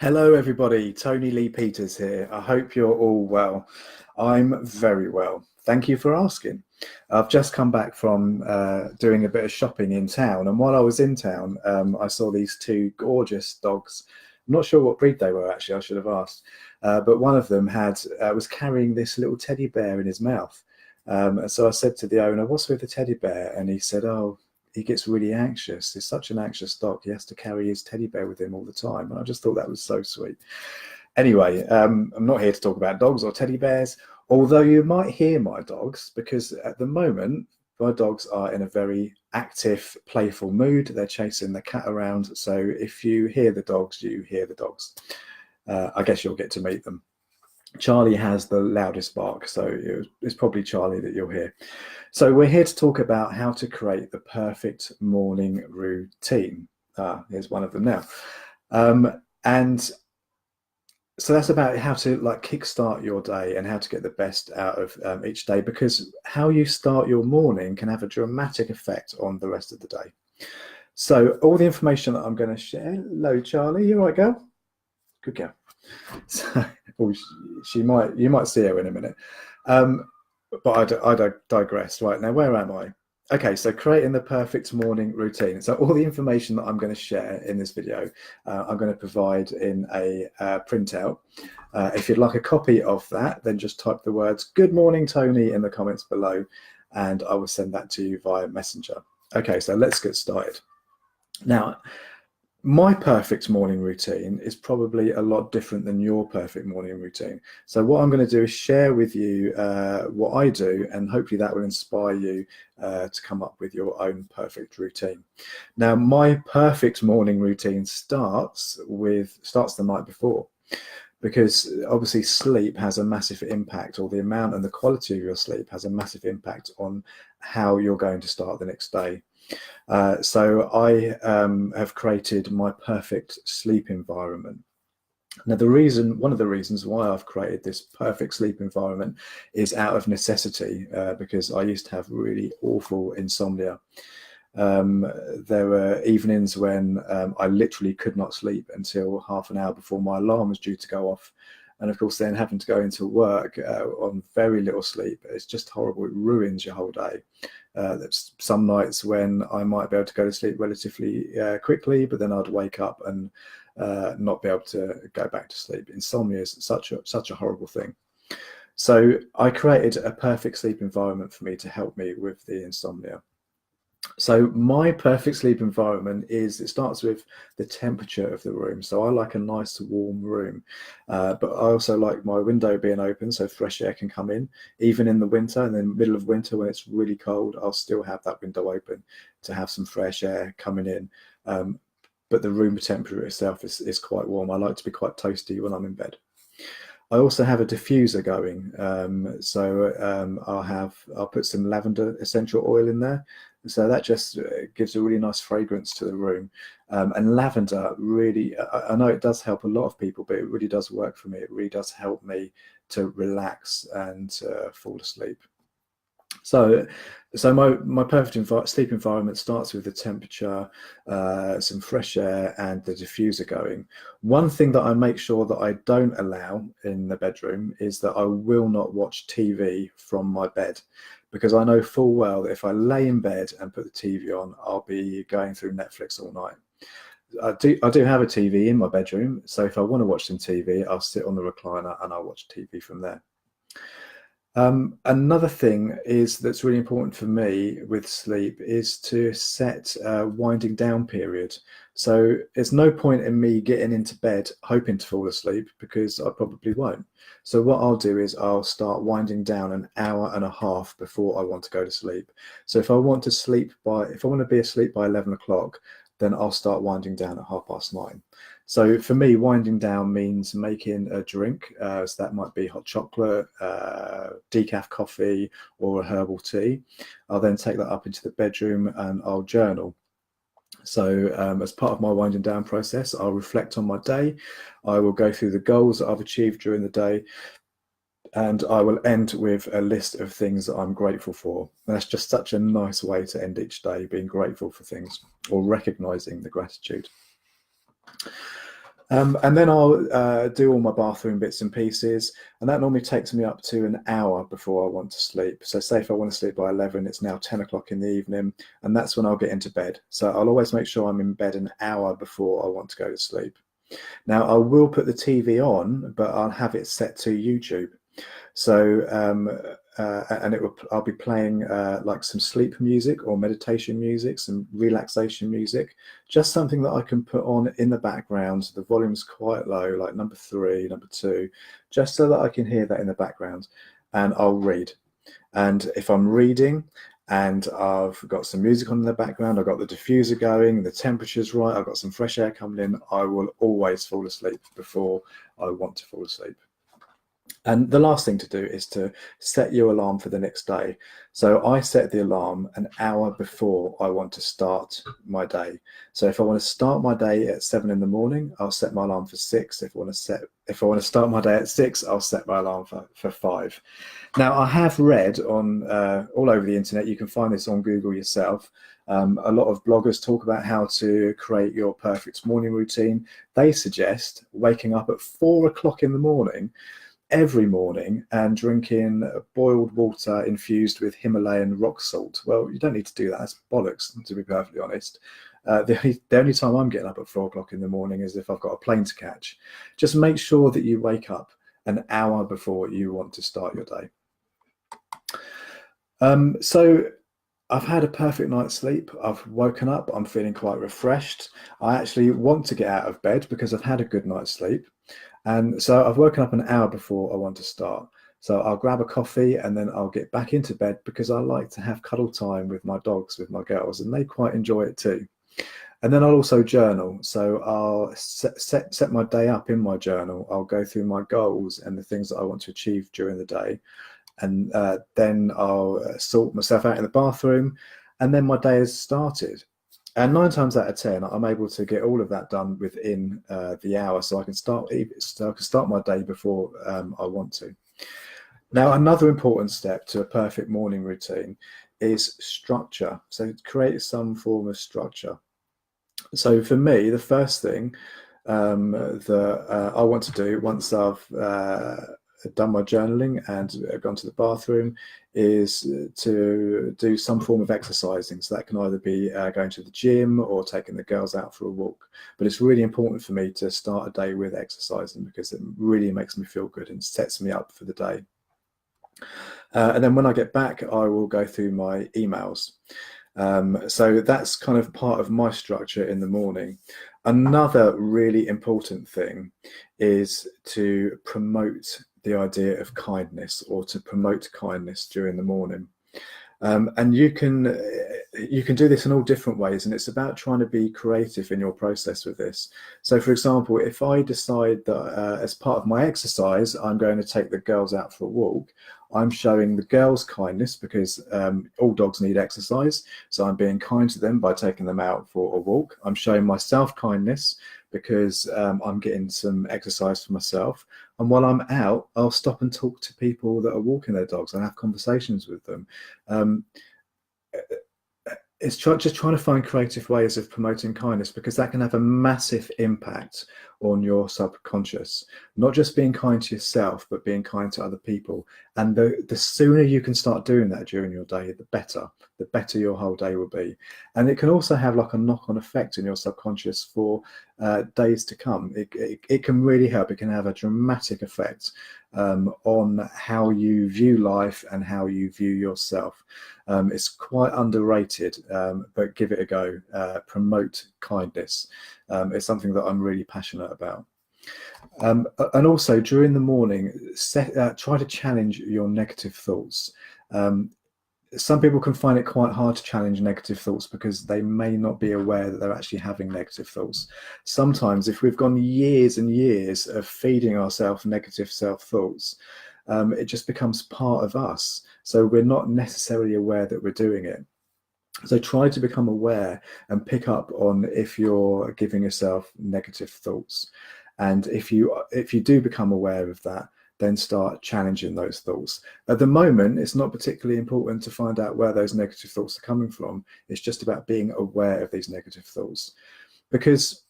Hello, everybody. Tony Lee Peters here. I hope you're all well. I'm very well. Thank you for asking. I've just come back from doing a bit of shopping in town, and while I was in town, I saw these two gorgeous dogs. I'm not sure what breed they were, actually. I should have asked, but one of them was carrying this little teddy bear in his mouth. And so I said to the owner, "What's with the teddy bear?" And he said, "Oh, he gets really anxious. He's such an anxious dog. He has to carry his teddy bear with him all the time." And I just thought that was so sweet. Anyway, I'm not here to talk about dogs or teddy bears, although you might hear my dogs, because at the moment, my dogs are in a very active, playful mood. They're chasing the cat around. So if you hear the dogs, you hear the dogs. I guess you'll get to meet them. Charlie has the loudest bark, so it's probably Charlie that you'll hear. So we're here to talk about how to create the perfect morning routine. Here's one of them now. And so that's about how to kickstart your day and how to get the best out of each day, because how you start your morning can have a dramatic effect on the rest of the day. So all the information that I'm going to share. Hello, Charlie. You all right, girl? Good girl. So, you might see her in a minute. But I digress. Right, now, where am I? Okay, so creating the perfect morning routine. So all the information that I'm going to share in this video, I'm going to provide in a printout. If you'd like a copy of that, then just type the words "Good morning, Tony" in the comments below, and I will send that to you via Messenger. Okay, so let's get started. Now, my perfect morning routine is probably a lot different than your perfect morning routine. So what I'm going to do is share with you what I do, and hopefully that will inspire you to come up with your own perfect routine. Now, my perfect morning routine starts the night before, because obviously sleep has a massive impact, or the amount and the quality of your sleep has a massive impact on how you're going to start the next day. So I have created my perfect sleep environment. Now, one of the reasons why I've created this perfect sleep environment is out of necessity, because I used to have really awful insomnia. There were evenings when I literally could not sleep until half an hour before my alarm was due to go off. And of course, then having to go into work on very little sleep, it's just horrible. It ruins your whole day. There's some nights when I might be able to go to sleep relatively quickly, but then I'd wake up and not be able to go back to sleep. Insomnia is such a horrible thing. So I created a perfect sleep environment for me to help me with the insomnia. So my perfect sleep environment it starts with the temperature of the room. So I like a nice warm room, but I also like my window being open so fresh air can come in. Even in the winter, and then middle of winter when it's really cold, I'll still have that window open to have some fresh air coming in. But the room temperature itself is quite warm. I like to be quite toasty when I'm in bed. I also have a diffuser going, I'll put some lavender essential oil in there, so that just gives a really nice fragrance to the room. And lavender really, I know it does help a lot of people, but it really does work for me. It really does help me to relax and fall asleep. So my perfect sleep environment starts with the temperature, some fresh air, and the diffuser going. One thing that I make sure that I don't allow in the bedroom is that I will not watch TV from my bed, because I know full well that if I lay in bed and put the TV on, I'll be going through Netflix all night. I do have a TV in my bedroom, so if I want to watch some TV, I'll sit on the recliner and I'll watch TV from there. Another thing that's really important for me with sleep is to set a winding down period. So there's no point in me getting into bed hoping to fall asleep, because I probably won't. So what I'll do is I'll start winding down an hour and a half before I want to go to sleep. So if I want to be asleep by 11 o'clock, then I'll start winding down at 9:30. So for me, winding down means making a drink. So that might be hot chocolate, decaf coffee, or a herbal tea. I'll then take that up into the bedroom and I'll journal. So as part of my winding down process, I'll reflect on my day. I will go through the goals that I've achieved during the day, and I will end with a list of things that I'm grateful for. And that's just such a nice way to end each day, being grateful for things or recognizing the gratitude. And then I'll do all my bathroom bits and pieces, and that normally takes me up to an hour before I want to sleep. So say if I want to sleep by 11, it's now 10 o'clock in the evening, and that's when I'll get into bed. So I'll always make sure I'm in bed an hour before I want to go to sleep. Now, I will put the TV on, but I'll have it set to YouTube. So, and I'll be playing like some sleep music or meditation music, some relaxation music, just something that I can put on in the background. The volume's quite low, like number 3, number 2, just so that I can hear that in the background. And I'll read. And if I'm reading and I've got some music on in the background, I've got the diffuser going, the temperature's right, I've got some fresh air coming in, I will always fall asleep before I want to fall asleep. And the last thing to do is to set your alarm for the next day. So I set the alarm an hour before I want to start my day. So if I want to start my day at 7 in the morning, I'll set my alarm for 6. If I want to start my day at 6, I'll set my alarm for 5. Now, I have read on all over the internet, you can find this on Google yourself. A lot of bloggers talk about how to create your perfect morning routine. They suggest waking up at 4 o'clock in the morning every morning and drinking boiled water infused with Himalayan rock salt. Well, you don't need to do that. That's bollocks, to be perfectly honest. The only time I'm getting up at 4 o'clock in the morning is if I've got a plane to catch. Just make sure that you wake up an hour before you want to start your day. So I've had a perfect night's sleep. I've woken up, I'm feeling quite refreshed. I actually want to get out of bed because I've had a good night's sleep. And so I've woken up an hour before I want to start. So I'll grab a coffee and then I'll get back into bed because I like to have cuddle time with my dogs, with my girls, and they quite enjoy it too. And then I'll also journal. So I'll set my day up in my journal. I'll go through my goals and the things that I want to achieve during the day. And then I'll sort myself out in the bathroom, and then my day has started. And 9 times out of 10, I'm able to get all of that done within the hour, so I can start my day before I want to. Now, another important step to a perfect morning routine is structure. So create some form of structure. So for me, the first thing that I want to do once I've done my journaling and gone to the bathroom is to do some form of exercising. So that can either be going to the gym or taking the girls out for a walk. But it's really important for me to start a day with exercising because it really makes me feel good and sets me up for the day. And then when I get back, I will go through my emails. So that's kind of part of my structure in the morning. Another really important thing is to promote the idea of kindness, or to promote kindness during the morning. And you can do this in all different ways, and it's about trying to be creative in your process with this. So for example, if I decide that as part of my exercise I'm going to take the girls out for a walk, I'm showing the girls kindness because all dogs need exercise, so I'm being kind to them by taking them out for a walk. I'm showing myself kindness because I'm getting some exercise for myself. And while I'm out, I'll stop and talk to people that are walking their dogs and have conversations with them. It's just trying to find creative ways of promoting kindness, because that can have a massive impact on your subconscious. Not just being kind to yourself, but being kind to other people. And the sooner you can start doing that during your day, the better your whole day will be. And it can also have like a knock-on effect in your subconscious for days to come. It can really help. It can have a dramatic effect on how you view life and how you view yourself. It's quite underrated, but give it a go. Promote kindness. It's something that I'm really passionate about. And also during the morning, try to challenge your negative thoughts. Some people can find it quite hard to challenge negative thoughts because they may not be aware that they're actually having negative thoughts. Sometimes if we've gone years and years of feeding ourselves negative self-thoughts, it just becomes part of us. So we're not necessarily aware that we're doing it. So try to become aware and pick up on if you're giving yourself negative thoughts. And if you do become aware of that, then start challenging those thoughts. At the moment, it's not particularly important to find out where those negative thoughts are coming from. It's just about being aware of these negative thoughts. Because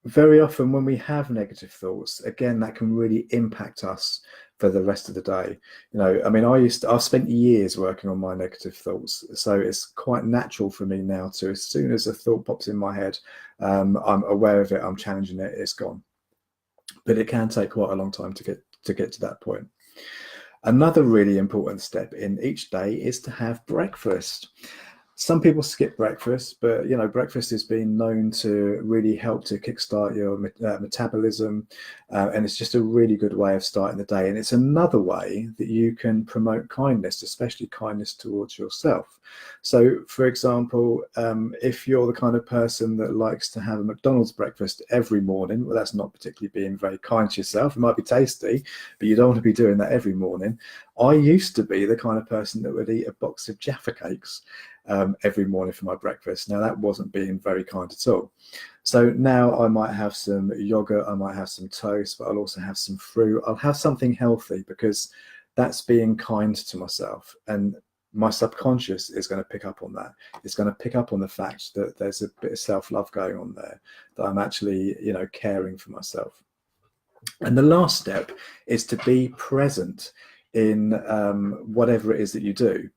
very often when we have negative thoughts, again, that can really impact us for the rest of the day. I mean, I've spent years working on my negative thoughts, so it's quite natural for me now to, as soon as a thought pops in my head, I'm aware of it, I'm challenging it, it's gone. But it can take quite a long time to get to that point. Another really important step in each day is to have breakfast. Some people skip breakfast, but breakfast has been known to really help to kickstart your metabolism, and it's just a really good way of starting the day. And it's another way that you can promote kindness, especially kindness towards yourself. So, for example, if you're the kind of person that likes to have a McDonald's breakfast every morning, well, that's not particularly being very kind to yourself. It might be tasty, but you don't want to be doing that every morning. I used to be the kind of person that would eat a box of Jaffa cakes every morning for my breakfast. Now, that wasn't being very kind at all. So now I might have some yogurt, I might have some toast, but I'll also have some fruit. I'll have something healthy, because that's being kind to myself. And my subconscious is going to pick up on that. It's going to pick up on the fact that there's a bit of self-love going on there, that I'm actually, caring for myself. And the last step is to be present in whatever it is that you do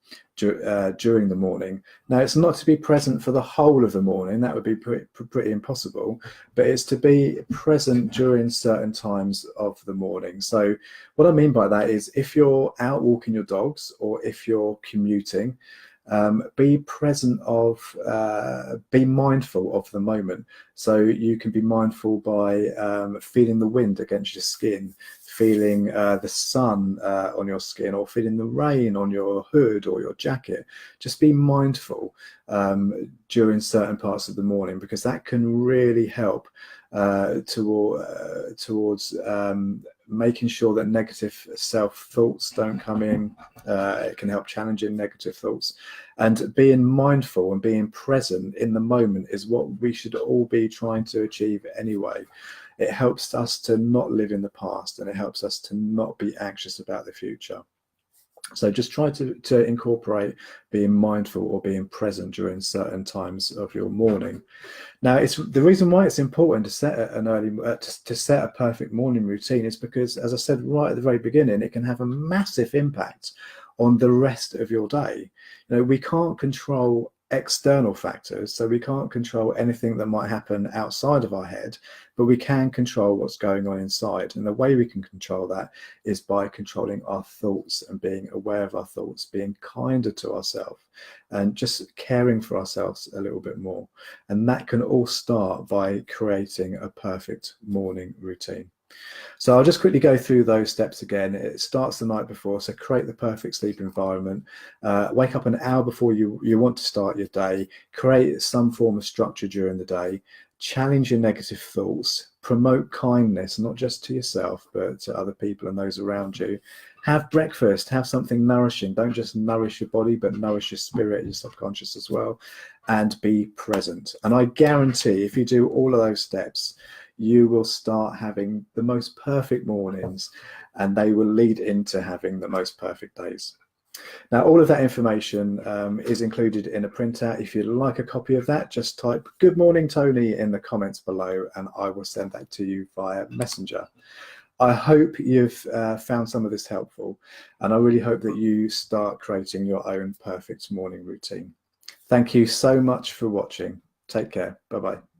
during the morning. Now, it's not to be present for the whole of the morning. That would be pretty impossible, but it's to be present during certain times of the morning. So what I mean by that is, if you're out walking your dogs, or if you're commuting, be present of, be mindful of the moment. So you can be mindful by feeling the wind against your skin, feeling the sun on your skin, or feeling the rain on your hood or your jacket. Just be mindful during certain parts of the morning, because that can really help towards making sure that negative self-thoughts don't come in. It can help challenging negative thoughts. And being mindful and being present in the moment is what we should all be trying to achieve anyway. It helps us to not live in the past, and it helps us to not be anxious about the future. So just try to incorporate being mindful or being present during certain times of your morning. Now, it's the reason why it's important to set to set a perfect morning routine is because, as I said right at the very beginning, it can have a massive impact on the rest of your day. We can't control external factors, so we can't control anything that might happen outside of our head, but we can control what's going on inside. And the way we can control that is by controlling our thoughts and being aware of our thoughts, being kinder to ourselves, and just caring for ourselves a little bit more. And that can all start by creating a perfect morning routine. So I'll just quickly go through those steps again. It starts the night before, so create the perfect sleep environment. Wake up an hour before you want to start your day. Create some form of structure during the day. Challenge your negative thoughts. Promote kindness, not just to yourself, but to other people and those around you. Have breakfast. Have something nourishing. Don't just nourish your body, but nourish your spirit, your subconscious as well. And be present. And I guarantee, if you do all of those steps, you will start having the most perfect mornings, and they will lead into having the most perfect days. Now, all of that information is included in a printout. If you'd like a copy of that, just type "Good morning, Tony" in the comments below, and I will send that to you via Messenger. I hope you've found some of this helpful, and I really hope that you start creating your own perfect morning routine. Thank you so much for watching. Take care. Bye-bye.